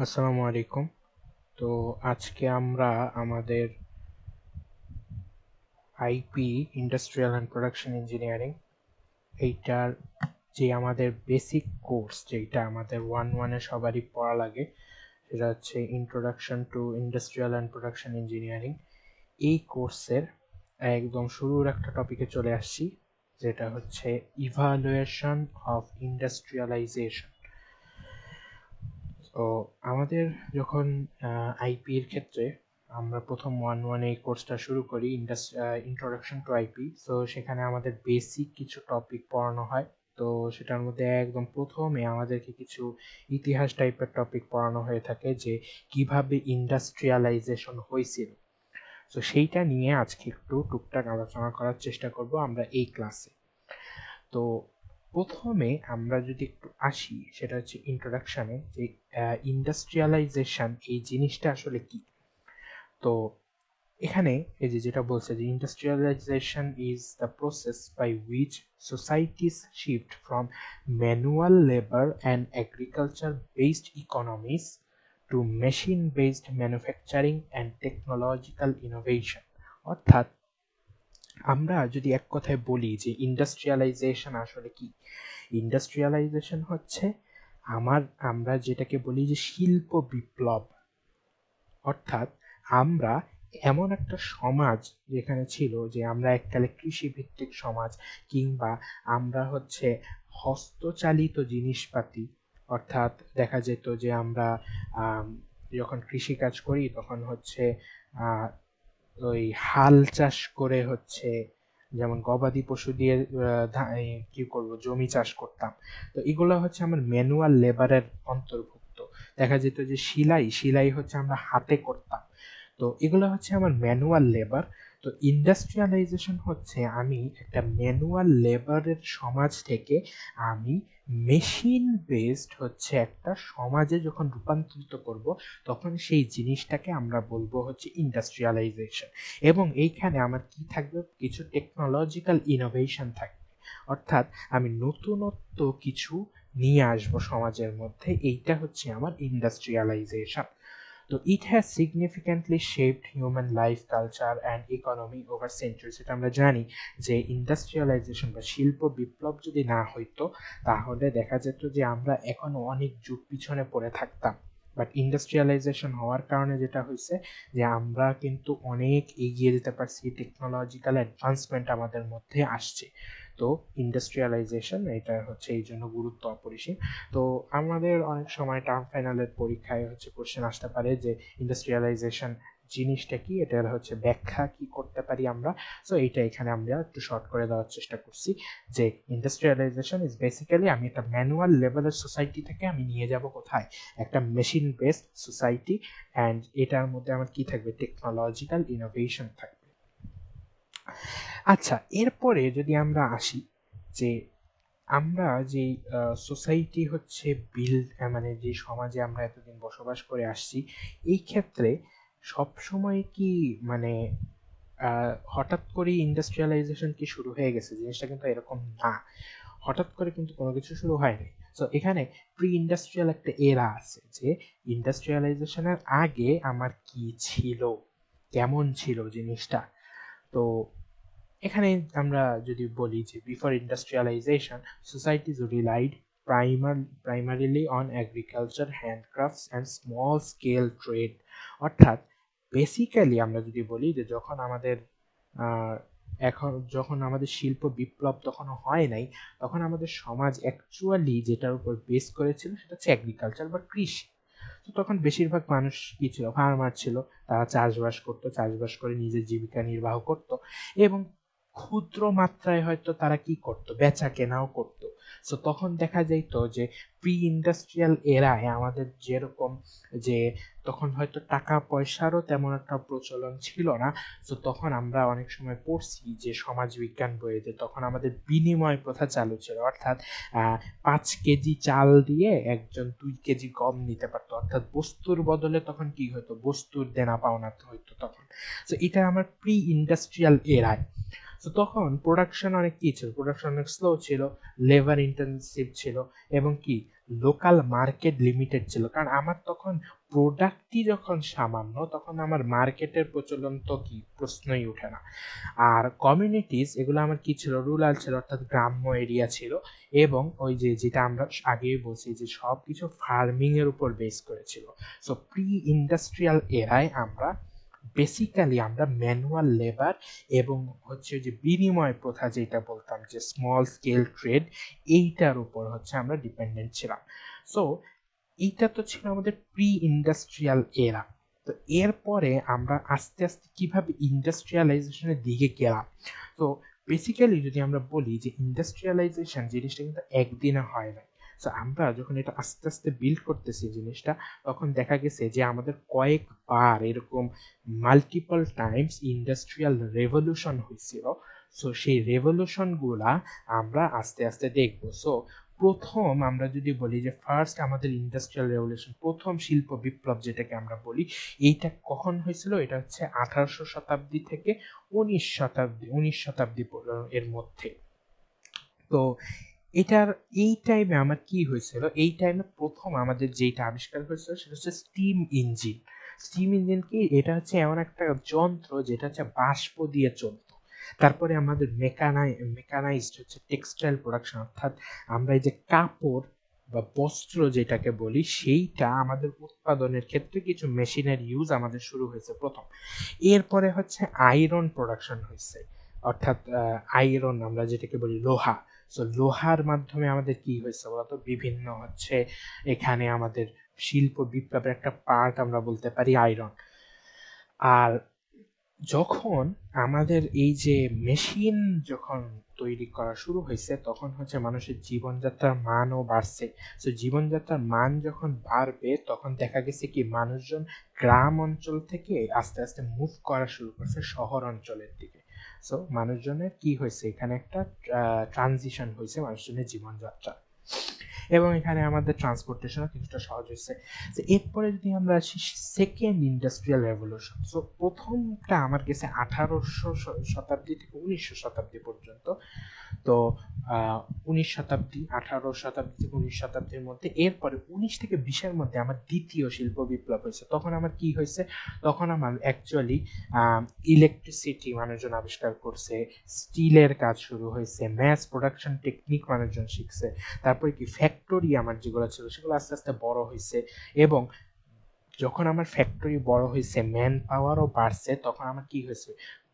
আসসালামু আলাইকুম। তো আজকে আমরা আমাদের IP industrial and production engineering এইটার যে আমাদের বেসিক কোর্স যেটা আমাদের ওয়ানে সবারই পড়া লাগে, সেটা হচ্ছে introduction to industrial and production engineering. এই কোর্সের একদম শুরুর একটা টপিকে চলে আসছি, যেটা হচ্ছে ইভালুয়েশন অফ ইন্ডাস্ট্রিয়ালাইজেশন। তো আমাদের যখন আইপি এর ক্ষেত্রে আমরা প্রথম ওয়ান এই কোর্সটা শুরু করি, ইন্ট্রোডাকশন টু আইপি। তো সেখানে আমাদের বেসিক কিছু টপিক পড়ানো হয়। তো সেটার মধ্যে একদম প্রথমে আমাদেরকে কিছু ইতিহাস টাইপের টপিক পড়ানো হয়ে থাকে, যে কিভাবে ইন্ডাস্ট্রিয়ালাইজেশন হয়েছিল। তো সেইটা নিয়ে আজকে একটু টুকটাক আলোচনা করার চেষ্টা করব আমরা এই ক্লাসে। তো প্রথমে আমরা যদি একটু আসি, সেটা হচ্ছে ইন্ট্রোডাকশনে, যে ইন্ডাস্ট্রিয়ালাইজেশন এই জিনিসটা আসলে কি। তো এখানে এই যে যেটা বলছে, যে industrialization is the process by which societies shift from manual labour and agriculture based economies to machine based manufacturing and technological innovation. অর্থাৎ আমরা যদি এক কথায় বলি যে ইন্ডাস্ট্রিয়ালাইজেশন আসলে কি, ইন্ডাস্ট্রিয়ালাইজেশন হচ্ছে আমরা যেটাকে বলি যে শিল্প বিপ্লব। অর্থাৎ আমরা এমন একটা সমাজ যেখানে ছিল যে আমরা এককালে কৃষি ভিত্তিক সমাজ, কিংবা আমরা হচ্ছে হস্তচালিত জিনিসপাতি। অর্থাৎ দেখা যেত যে আমরা আম, যখন কৃষি কাজ করি তখন হচ্ছে আহ, ওই হাল চাষ করে হচ্ছে, যেমন গবাদি পশু দিয়ে কি করব জমি চাষ করতাম। তো এগুলো হচ্ছে আমার ম্যানুয়াল লেবারের অন্তর্ভুক্ত। দেখা যেত যে সেলাই হচ্ছে আমরা হাতে করতাম। তো এগুলো হচ্ছে আমার ম্যানুয়াল লেবার। তো ইন্ডাস্ট্রিয়ালাইজেশন হচ্ছে আমি একটা ম্যানুয়াল লেবারের সমাজ থেকে আমি মেশিন বেসড হচ্ছে একটা সমাজে যখন রূপান্তরিত করব, তখন সেই জিনিসটাকে আমরা বলবো হচ্ছে ইন্ডাস্ট্রিয়ালাইজেশন। এবং এইখানে আমার কি থাকবে, কিছু টেকনোলজিক্যাল ইনোভেশন থাকবে। অর্থাৎ আমি নতুনত্ব কিছু নিয়ে আসবো সমাজের মধ্যে, এইটা হচ্ছে আমার ইন্ডাস্ট্রিয়ালাইজেশন। তো it has significantly shaped human life, culture and economy over centuries. এটা আমরা জানি যে ইন্ডাস্ট্রিয়ালাইজেশন বা শিল্প বিপ্লব যদি না হইতো, তাহলে দেখা যেত যে আমরা এখনো অনেক যুগ পিছনে পড়ে থাকতাম। বাট ইন্ডাস্ট্রিয়ালাইজেশন হওয়ার কারণে যেটা হয়েছে, যে আমরা কিন্তু অনেক এগিয়ে যেতে পারছি, টেকনোলজিক্যাল অ্যাডভান্সমেন্ট আমাদের মধ্যে আসছে। তো ইন্ডাস্ট্রিয়ালাইজেশন এটা হচ্ছে এই জন্য গুরুত্ব অপরিসীম। তো আমাদের অনেক সময় টার্ম ফাইনালের পরীক্ষায় হচ্ছে কোশ্চেন আসতে পারে যে ইন্ডাস্ট্রিয়ালাইজেশন জিনিসটা কি, এটার হচ্ছে ব্যাখ্যা কি করতে পারি আমরা। সো এইটা এখানে আমরা একটু শর্ট করে দেওয়ার চেষ্টা করছি, যে ইন্ডাস্ট্রিয়ালাইজেশন ইজ বেসিক্যালি আমি একটা ম্যানুয়াল লেভেলের সোসাইটি থেকে আমি নিয়ে যাব কোথায়, একটা মেশিন বেসড সোসাইটি। অ্যান্ড এটার মধ্যে আমার কি থাকবে, টেকনোলজিক্যাল ইনোভেশন থাকবে। আচ্ছা, এরপরে যদি আমরা আসি, যে আমরা যে সোসাইটি হচ্ছে মানে যে সমাজে আমরা এতদিন বসবাস করে আসছি, এই ক্ষেত্রে সব সময় কি মানে হঠাৎ করে ইন্ডাস্ট্রিয়ালাইজেশন কি শুরু হয়ে গেছে, জিনিসটা কিন্তু এরকম না। হঠাৎ করে কিন্তু কোনো কিছু শুরু হয়নি। তো এখানে প্রি ইন্ডাস্ট্রিয়াল একটা এরা আছে, যে ইন্ডাস্ট্রিয়ালাইজেশনের আগে আমার কি ছিল, কেমন ছিল জিনিসটা। তো এখানে আমরা যদি বলি যে before industrialisation societies relied primarily on agriculture, handcrafts and small scale trade। অর্থাৎ বেসিক্যালি আমরা যদি বলি যে যখন আমাদের আহ, এখন যখন আমাদের শিল্প বিপ্লব তখনও হয় নাই, তখন আমাদের সমাজ অ্যাকচুয়ালি যেটার উপর বেস করেছিল সেটা হচ্ছে এগ্রিকালচার বা কৃষি। তো তখন বেশিরভাগ মানুষ কি ছিল, ফার্মার ছিল। তারা চাষবাস করতো, চাষবাস করে নিজের জীবিকা নির্বাহ করত, এবং ক্ষুদ্র মাত্রায় হয়তো তারা কি করতো, বেচা কেনাও করতো। সো তখন দেখা যাইত যে প্রি ইন্ডাস্ট্রিয়াল এরায় আমাদের যেরকম, যে তখন হয়তো টাকা পয়সারও তেমন একটা প্রচলন ছিল না। তো তখন আমরা অনেক সময় পড়ছি যে সমাজ বিজ্ঞান বইয়ে, যে তখন আমাদের বিনিময় প্রথা চালু ছিল। অর্থাৎ 5 কেজি চাল দিয়ে একজন 2 কেজি গম নিতে পারতো। অর্থাৎ বস্তুর বদলে তখন কি হতো, বস্তুর দেনা পাওনা হইতো তখন। তো এটা আমার প্রি ইন্ডাস্ট্রিয়াল এরায়। তো তখন প্রোডাকশন অনেক কি ছিল, প্রোডাকশন অনেক স্লো ছিল, লেবার ইন্টেন্সিভ ছিল, এবং কি লোকাল মার্কেট লিমিটেড ছিল, কারণ আমার তখন প্রোডাক্টই যখন সামান্য, তখন আমার মার্কেটের প্রচলন তো কি প্রশ্নই ওঠে না। আর কমিউনিটিস এগুলো আমার কি ছিল, রুরাল ছিল, অর্থাৎ গ্রাম্য এরিয়া ছিল, এবং ওই যে যেটা আমরা আগেই বলছি যে সব কিছু ফার্মিং এর উপর বেস করেছিল। সো প্রি ইন্ডাস্ট্রিয়াল এরায় আমরা বেসিক্যালি আমরা ম্যানুয়াল লেবার এবং হচ্ছে যে বিনিময় প্রথা যেটা বলতাম যে স্মল স্কেল ট্রেড, এইটার উপর হচ্ছে আমরা ডিপেন্ডেন্ট ছিলাম। সো এইটা তো ছিল আমাদের প্রি ইন্ডাস্ট্রিয়াল এরা। তো এরপরে আমরা আস্তে আস্তে কিভাবে ইন্ডাস্ট্রিয়ালাইজেশনের দিকে গেলাম। তো বেসিক্যালি যদি আমরা বলি যে ইন্ডাস্ট্রিয়ালাইজেশন জিনিসটা কিন্তু একদিনে হয় না। সো আমরা যখন এটা আস্তে আস্তে বিল্ড করতেছি জিনিসটা, তখন দেখা গেছে যে আমাদের কয়েকবার এরকম মাল্টিপল টাইমস ইন্ডাস্ট্রিয়াল রেভলিউশন হয়েছিল। সো সেই রেভলিউশনগুলা আমরা আস্তে আস্তে দেখব। সো প্রথম আমরা যদি বলি যে ফার্স্ট আমাদের ইন্ডাস্ট্রিয়াল রেভলিউশন, প্রথম শিল্প বিপ্লব যেটাকে আমরা বলি, এইটা কখন হয়েছিল? এটা হচ্ছে 18শো শতাব্দী থেকে 19 শতাব্দী এর মধ্যে। তো এটার এই টাইমে আমার কি হয়েছিল, এই টাইমে প্রথম আমাদের যেটা আবিষ্কার হয়েছিল সেটা হচ্ছে স্টিম ইঞ্জিন। স্টিম ইঞ্জিন কি? এটা হচ্ছে এমন একটা যন্ত্র যেটা হচ্ছে বাষ্প দিয়ে চলতো। তারপরে আমাদের মেকানাইজড হচ্ছে টেক্সটাইল প্রোডাকশন, অর্থাৎ আমরা এই যে কাপড় বা বস্ত্র যেটাকে বলি, সেইটা আমাদের উৎপাদনের ক্ষেত্রে কিছু মেশিনের ইউজ আমাদের শুরু হয়েছে প্রথম। এরপরে হচ্ছে আয়রন প্রোডাকশন হয়েছে, অর্থাৎ আয়রন আমরা যেটাকে বলি লোহা। সো লোহার মাধ্যমে আমাদের কি হয়েছে বলতো, বিভিন্ন হচ্ছে এখানে আমাদের শিল্প বিপ্লবের একটা পার্ট আমরা বলতে পারি আয়রন। আর যখন আমাদের এই যে মেশিন যখন তৈরি করা শুরু হয়েছে, তখন হচ্ছে মানুষের জীবনযাত্রার মানও বাড়ছে। তো জীবনযাত্রার মান যখন বাড়বে, তখন দেখা গেছে কি মানুষজন গ্রাম অঞ্চল থেকে আস্তে আস্তে মুভ করা শুরু করছে শহর অঞ্চলের দিকে। সো মানুষজনের কি হয়েছে, এখানে একটা ট্রানজিশন হয়েছে মানুষজনের জীবনযাত্রা, এবং এখানে আমাদের ট্রান্সপোর্টেশনও কিছুটা সহজ হয়েছে। তো এরপরে যদি আমরা আসি সেকেন্ড ইন্ডাস্ট্রিয়াল রেভলিউশন, সো প্রথমটা আমার কাছে 1800 শতাব্দী থেকে 1900 শতাব্দী পর্যন্ত। তো 19 শতাব্দী, 18 শতাব্দী থেকে 19 শতাব্দীর মধ্যে। এরপরে 19 থেকে 20-এর মধ্যে আমার দ্বিতীয় শিল্প বিপ্লব হয়েছে। তখন আমার কি হয়েছে, তখন আমার অ্যাকচুয়ালি ইলেকট্রিসিটি মানুষজন আবিষ্কার করছে, স্টিলের কাজ শুরু হয়েছে, ম্যাস প্রোডাকশন টেকনিক মানুষজন শিখছে, তারপরে কি ফ্যাক্টরি আমার যেগুলো ছিল সেগুলো আস্তে আস্তে বড় হয়েছে, এবং যখন আমার ফ্যাক্টরি বড় হয়েছে, ম্যান পাওয়ারও বাড়ছে, তখন আমার কি হয়েছে,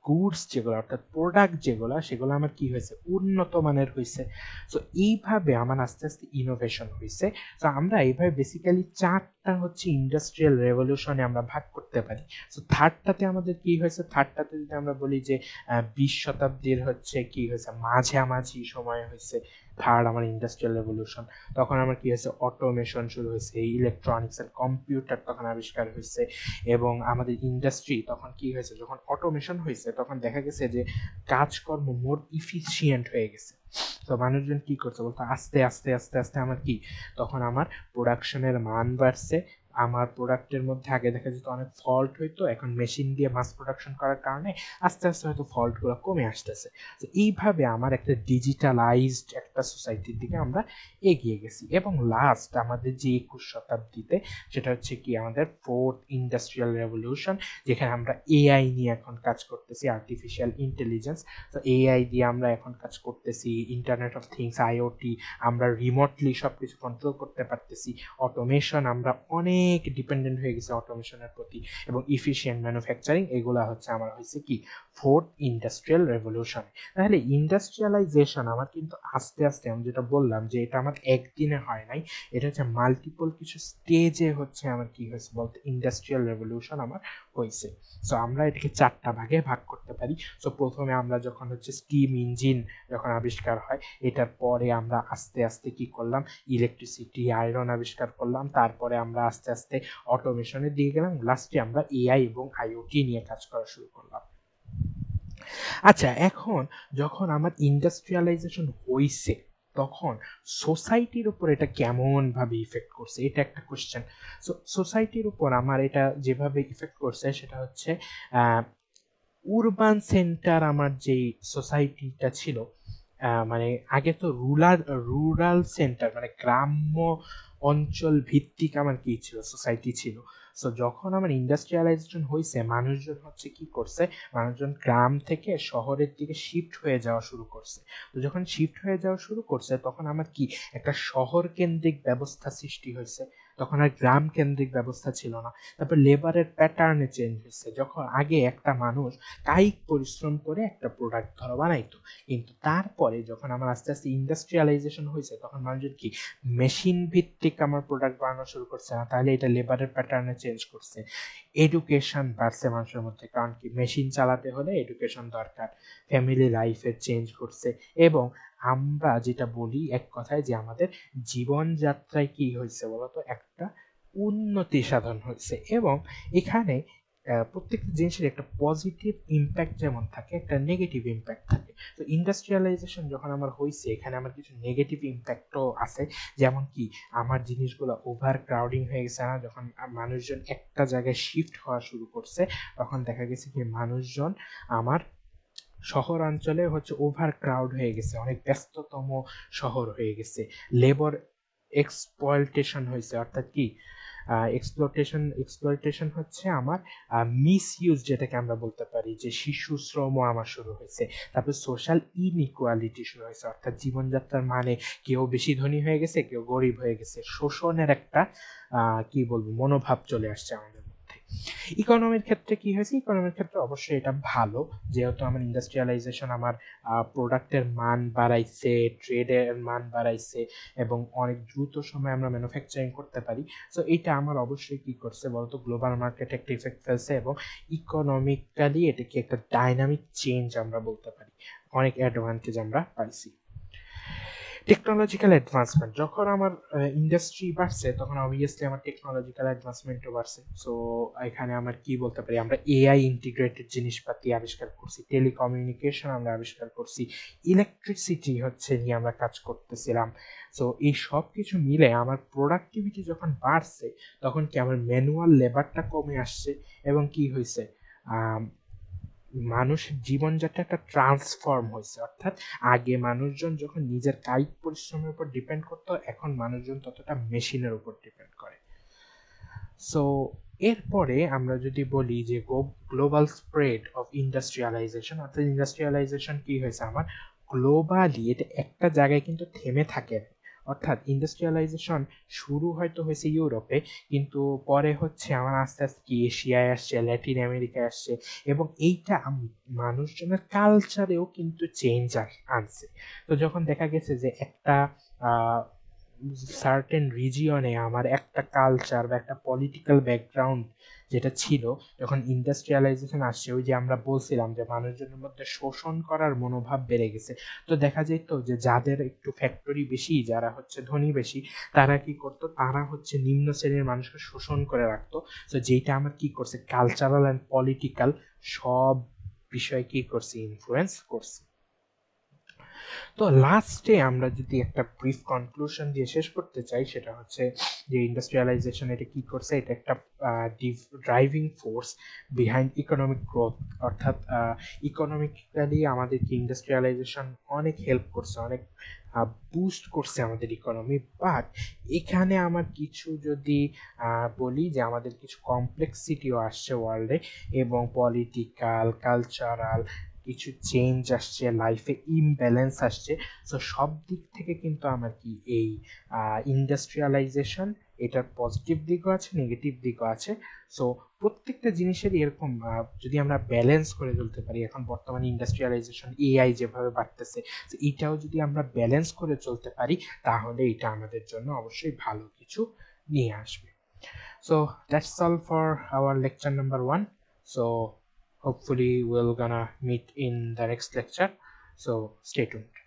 গুডস যেগুলো অর্থাৎ প্রোডাক্ট যেগুলো, সেগুলো আমার কি হয়েছে, উন্নত মানের হয়েছে। সো এইভাবে আমার আস্তে আস্তে ইনোভেশন হয়েছে। তো আমরা এইভাবে বেসিক্যালি 4টা হচ্ছে ইন্ডাস্ট্রিয়াল রেভলিউশনে আমরা ভাগ করতে পারি। সো থার্ডটাতে আমাদের কি হয়েছে, থার্ডটাতে যদি আমরা বলি যে 20 শতাব্দীর হচ্ছে কি হয়েছে, মাঝামাঝি সময় হয়েছে থার্ড আমার ইন্ডাস্ট্রিয়াল রেভলিউশন। তখন আমার কি হয়েছে, অটোমেশন শুরু হয়েছে, ইলেকট্রনিক্স এন্ড কম্পিউটার তখন আবিষ্কার হয়েছে, এবং আমাদের ইন্ডাস্ট্রি তখন কি হয়েছে, যখন অটোমেশন হয়েছে তখন দেখা গেছে যে কাজকর্ম মোর ইফিসিয়েন্ট হয়ে গেছে। তো মানুষজন কি করছে বলতো, আস্তে আস্তে আস্তে আস্তে আমার কি, তখন আমার প্রোডাকশনের মান বাড়ছে। আমার প্রোডাক্টের মধ্যে আগে দেখা যেত অনেক ফল্ট হইতো, এখন মেশিন দিয়ে মাস প্রোডাকশন করার কারণে আস্তে আস্তে হয়তো ফল্টগুলো কমে আসতেছে। তো এইভাবে আমার একটা ডিজিটালাইজড একটা সোসাইটির দিকে আমরা এগিয়ে গেছি। এবং লাস্ট আমাদের যে 21 শতাব্দীতে, সেটা হচ্ছে কি আমাদের ফোর্থ ইন্ডাস্ট্রিয়াল রেভলিউশন, যেখানে আমরা এআই নিয়ে এখন কাজ করতেছি, আর্টিফিশিয়াল ইন্টেলিজেন্স। তো এআই দিয়ে আমরা এখন কাজ করতেছি, ইন্টারনেট অফ থিংস, আইওটি, আমরা রিমোটলি সব কিছু কন্ট্রোল করতে পারতেছি। অটোমেশন, আমরা অনেক ডিপেন্ডেন্ট হয়ে গেছি অটোমেশনের প্রতি, এবং ইফিশিয়েন্ট ম্যানুফ্যাকচারিং, এগুলা হচ্ছে আমার হয়েছে কি ফোর্থ ইন্ডাস্ট্রিয়াল রেভলিউশন। তাহলে ইন্ডাস্ট্রিয়ালাইজেশন আমার কিন্তু আস্তে আস্তে, আমি যেটা বললাম যে এটা আমার একদিনে হয় নাই, এটা হচ্ছে মাল্টিপল কিছু স্টেজে হচ্ছে আমার কি হয়েছে বলতে ইন্ডাস্ট্রিয়াল রেভলিউশন আমার হয়েছে। সো আমরা এটাকে 4টা ভাগে ভাগ করতে পারি। সো প্রথমে আমরা যখন হচ্ছে স্টিম ইঞ্জিন যখন আবিষ্কার হয়, এটার পরে আমরা আস্তে আস্তে কি করলাম, ইলেকট্রিসিটি, আয়রন আবিষ্কার করলাম, তারপরে আমরা আস্তে আস্তে অটোমেশনের দিকে গেলাম, লাস্টে আমরা এআই এবং আইওটি নিয়ে কাজ করা শুরু করলাম। আচ্ছা, এখন যখন আমার ইন্ডাস্ট্রিয়ালাইজেশন হইছে, তখন সোসাইটির উপর এটা কেমন ভাবে ইফেক্ট করছে, এটা একটা কোশ্চেন। সোসাইটির উপর আমার এটা যেভাবে ইফেক্ট করছে সেটা হচ্ছে উরবান সেন্টার, আমার যে সোসাইটিটা ছিল, মানে আগে তো রুরাল সেন্টার মানে গ্রাম্য অঞ্চল ভিত্তিক আমার কি ছিল, সোসাইটি ছিল। সো যখন আমার ইন্ডাস্ট্রিয়ালাইজেশন হয়েছে, মানুষজন হচ্ছে কি করছে, মানুষজন গ্রাম থেকে শহরের দিকে শিফট হয়ে যাওয়া শুরু করছে। তো যখন শিফট হয়ে যাওয়া শুরু করছে, তখন আমার কি একটা শহর কেন্দ্রিক ব্যবস্থা সৃষ্টি হয়েছে, তখন আর গ্রাম কেন্দ্রিক ব্যবস্থা ছিল না। তারপর লেবারের প্যাটার্নে চেঞ্জ হয়েছে, যখন আগে একটা মানুষ কায়িক পরিশ্রম করে একটা প্রোডাক্ট ধরো বানাইতো, কিন্তু তারপরে যখন আমার আস্তে আস্তে ইন্ডাস্ট্রিয়ালাইজেশন হয়েছে, তখন মানুষজন কি মেশিন ভিত্তিক আমার প্রোডাক্ট বানানো শুরু করছে না, তাহলে এটা লেবারের প্যাটার্নে চেঞ্জ করছে। এডুকেশন বাড়ছে মানুষের মধ্যে, কারণ কি মেশিন চালাতে হলে এডুকেশন দরকার। ফ্যামিলি লাইফের চেঞ্জ করছে, এবং আমরা যেটা বলি এক কথায় যে আমাদের জীবনযাত্রায় কি হয়েছে বলতো, একটা উন্নতি সাধন হয়েছে। এবং এখানে প্রত্যেকটা জিনিসের একটা পজিটিভ ইম্প্যাক্ট যেমন থাকে, একটা নেগেটিভ ইম্প্যাক্ট থাকে। তো ইন্ডাস্ট্রিয়ালাইজেশন যখন আমার হয়েছে, এখানে আমার কিছু নেগেটিভ ইম্প্যাক্টও আছে। যেমন কি আমার জিনিসগুলো ওভার ক্রাউডিং হয়ে গেছে না, যখন মানুষজন একটা জায়গায় শিফট হওয়া শুরু করছে, তখন দেখা গেছে কি মানুষজন আমার শহরাঞ্চলে হচ্ছে ওভার ক্রাউড হয়ে গেছে, অনেক ব্যস্ততম শহর হয়ে গেছে। লেবার এক্সপ্লয়টেশন হয়েছে, অর্থাৎ কি এক্সপ্লয়টেশন হচ্ছে আমার মিসইউজ, যেটাকে আমরা বলতে পারি যে শিশু শ্রম আমার শুরু হয়েছে। তারপর সোশ্যাল ইনইকুয়ালিটি শুরু হয়েছে, অর্থাৎ জীবনযাত্রার মানে কেউ বেশি ধনী হয়ে গেছে, কেউ গরিব হয়ে গেছে, শোষণের একটা কি বলবো মনোভাব চলে আসছে আমাদের মধ্যে। ইকোনমির ক্ষেত্রে কি হয়েছে, ইকোনমির ক্ষেত্রে অবশ্যই এটা ভালো, যেহেতু আমার ইন্ডাস্ট্রিয়ালাইজেশন আমার প্রোডাক্টের মান বাড়াইছে, ট্রেডের মান বাড়াইছে, এবং অনেক দ্রুত সময়ে আমরা ম্যানুফ্যাকচারিং করতে পারি। সো এটা আমার অবশ্যই কি করছে বলতো, গ্লোবাল মার্কেটে একটা ইফেক্ট ফেলছে, এবং ইকোনমিক্যালি এটাকে একটা ডাইনামিক চেঞ্জ আমরা বলতে পারি, অনেক অ্যাডভান্টেজ আমরা পাইছি। টেকনোলজিক্যাল অ্যাডভান্সমেন্ট, যখন আমার ইন্ডাস্ট্রি বাড়ছে, তখন অবভিয়াসলি আমার টেকনোলজিক্যাল অ্যাডভান্সমেন্টও বাড়ছে। সো এখানে আমার কি বলতে পারি, আমরা এআই ইন্টিগ্রেটেড জিনিসপাতি আবিষ্কার করছি, টেলিকমিউনিকেশন আমরা আবিষ্কার করছি, ইলেকট্রিসিটি হচ্ছে নিয়ে আমরা কাজ করতেছিলাম। সো এই সব কিছু মিলে আমার প্রোডাক্টিভিটি যখন বাড়ছে, তখন কি আমার ম্যানুয়াল লেবারটা কমে আসছে, এবং কি হয়েছে, মানুষের জীবনযাত্রা একটা ট্রান্সফর্ম হয়েছে। অর্থাৎ আগে মানুষজন যখন নিজের কায়িক পরিশ্রমের উপর ডিপেন্ড করতো, এখন মানুষজন ততটা মেশিনের উপর ডিপেন্ড করে। সো এরপরে আমরা যদি বলি যে গ্লোবাল স্প্রেড অফ ইন্ডাস্ট্রিয়ালাইজেশন, অর্থাৎ ইন্ডাস্ট্রিয়ালাইজেশন কি হয়েছে আমার গ্লোবালি, এটা একটা জায়গায় কিন্তু থেমে থাকে। অর্থাৎ ইন্ডাস্ট্রিয়ালাইজেশন শুরু হয়তো হয়েছে ইউরোপে, কিন্তু পরে হচ্ছে আমার আস্তে আস্তে কি এশিয়ায় আসছে, ল্যাটিন আমেরিকায় আসছে, এবং এইটা মানুষজনের কালচারেও কিন্তু চেঞ্জ আনছে। তো যখন দেখা গেছে যে একটা সার্টেন রিজিয়নে আমার একটা কালচার বা একটা পলিটিক্যাল ব্যাকগ্রাউন্ড যেটা ছিল, যখন ইন্ডাস্ট্রিয়ালাইজেশন আসছে, ওই যে আমরা বলছিলাম যে মানুষজনের মধ্যে শোষণ করার মনোভাব বেড়ে গেছে। তো দেখা যেত যে যাদের একটু ফ্যাক্টরি বেশি, যারা হচ্ছে ধনী বেশি, তারা কি করতো, তারা হচ্ছে নিম্ন শ্রেণীর মানুষকে শোষণ করে রাখতো। তো যেটা আমার কি করছে, কালচারাল অ্যান্ড পলিটিক্যাল সব বিষয় কি করছে, ইনফ্লুয়েন্স করছে। তো লাস্টে আমরা যদি একটা ব্রিফ কনক্লুশন দিয়ে শেষ করতে চাই, সেটা হচ্ছে যে ইন্ডাস্ট্রিয়ালাইজেশন এটা কি করছে, এটা একটা driving force behind economic growth. অর্থাৎ ইকোনমিক্যালি আমাদেরকে ইন্ডাস্ট্রিয়ালাইজেশন অনেক হেল্প করছে, অনেক বুস্ট করছে আমাদের ইকোনমি। বাট এখানে আমার কিছু যদি বলি যে আমাদের কিছু কমপ্লেক্সিটিও আসছে ওয়ার্ল্ডে, এবং পলিটিক্যাল, কালচারাল কিছু চেঞ্জ আসছে, লাইফে ইমব্যালেন্স আসছে। সো সব দিক থেকে কিন্তু আমার কি এই ইন্ডাস্ট্রিয়ালাইজেশন, এটার পজিটিভ দিকও আছে, নেগেটিভ দিকও আছে। সো প্রত্যেকটা জিনিসেরই এরকম যদি আমরা ব্যালেন্স করে চলতে পারি, এখন বর্তমানে ইন্ডাস্ট্রিয়ালাইজেশন এআই যেভাবে বাড়তেছে, এটাও যদি আমরা ব্যালেন্স করে চলতে পারি, তাহলে এটা আমাদের জন্য অবশ্যই ভালো কিছু নিয়ে আসবে। So that's all for our lecture number 1. So hopefully we'll gonna meet in the next lecture. So stay tuned.